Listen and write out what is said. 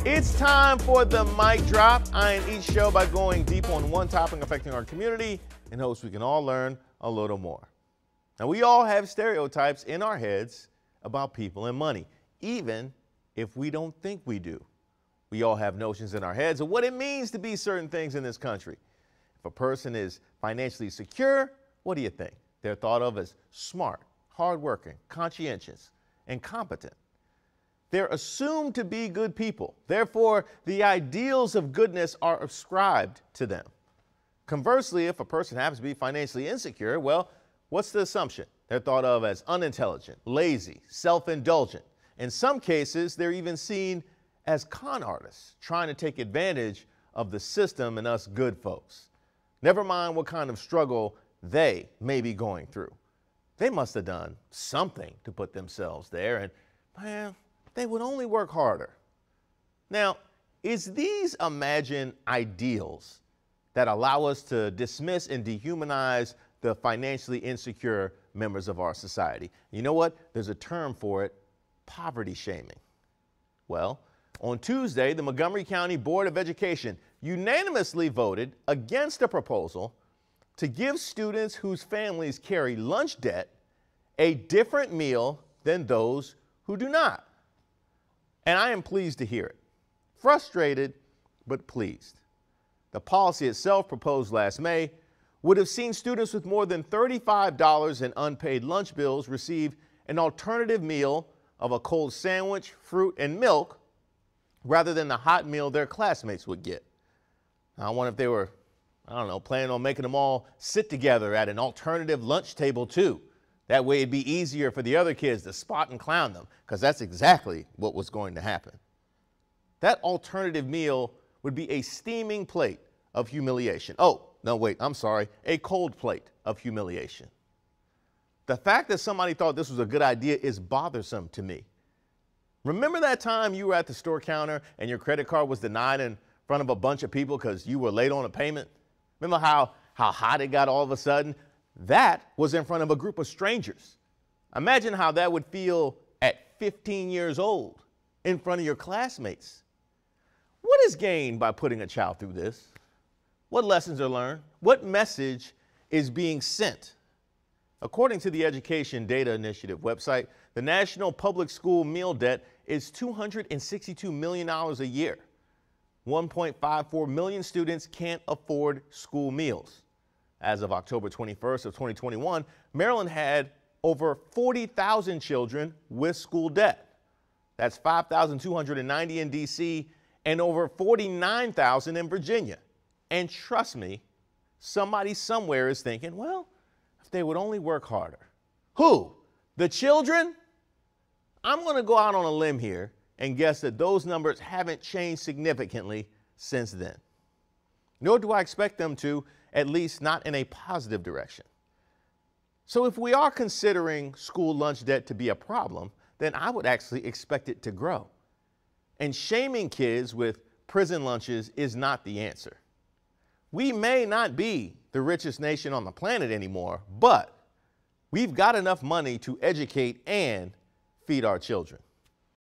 It's time for the mic drop. I end each show by going deep on one topic affecting our community in hopes we can all learn a little more. Now, we all have stereotypes in our heads about people and money, even if we don't think we do. We all have notions in our heads of what it means to be certain things in this country. If a person is financially secure, what do you think? They're thought of as smart, hardworking, conscientious, and competent. They're assumed to be good people. Therefore, the ideals of goodness are ascribed to them. Conversely, if a person happens to be financially insecure, well, what's the assumption? They're thought of as unintelligent, lazy, self-indulgent. In some cases, they're even seen as con artists, trying to take advantage of the system and us good folks. Never mind what kind of struggle they may be going through. They must have done something to put themselves there, and man, they would only work harder. Now, it's these imagined ideals that allow us to dismiss and dehumanize the financially insecure members of our society. You know what? There's a term for it: poverty shaming. Well, on Tuesday, the Montgomery County Board of Education unanimously voted against a proposal to give students whose families carry lunch debt a different meal than those who do not. And I am pleased to hear it. Frustrated, but pleased. The policy itself, proposed last May, would have seen students with more than $35 in unpaid lunch bills receive an alternative meal of a cold sandwich, fruit, and milk rather than the hot meal their classmates would get. I wonder if they were, planning on making them all sit together at an alternative lunch table too. That way it'd be easier for the other kids to spot and clown them, because that's exactly what was going to happen. That alternative meal would be a steaming plate of humiliation. Oh, no, wait, I'm sorry, a cold plate of humiliation. The fact that somebody thought this was a good idea is bothersome to me. Remember that time you were at the store counter and your credit card was denied in front of a bunch of people because you were late on a payment? Remember how hot it got all of a sudden? That was in front of a group of strangers. Imagine how that would feel at 15 years old in front of your classmates. What is gained by putting a child through this? What lessons are learned? What message is being sent? According to the Education Data Initiative website, the national public school meal debt is $262 million a year. 1.54 million students can't afford school meals. As of October 21st of 2021, Maryland had over 40,000 children with school debt. That's 5,290 in D.C. and over 49,000 in Virginia. And trust me, somebody somewhere is thinking, well, if they would only work harder. Who? The children? I'm going to go out on a limb here and guess that those numbers haven't changed significantly since then. Nor do I expect them to, at least not in a positive direction. So if we are considering school lunch debt to be a problem, then I would actually expect it to grow. And shaming kids with prison lunches is not the answer. We may not be the richest nation on the planet anymore, but we've got enough money to educate and feed our children.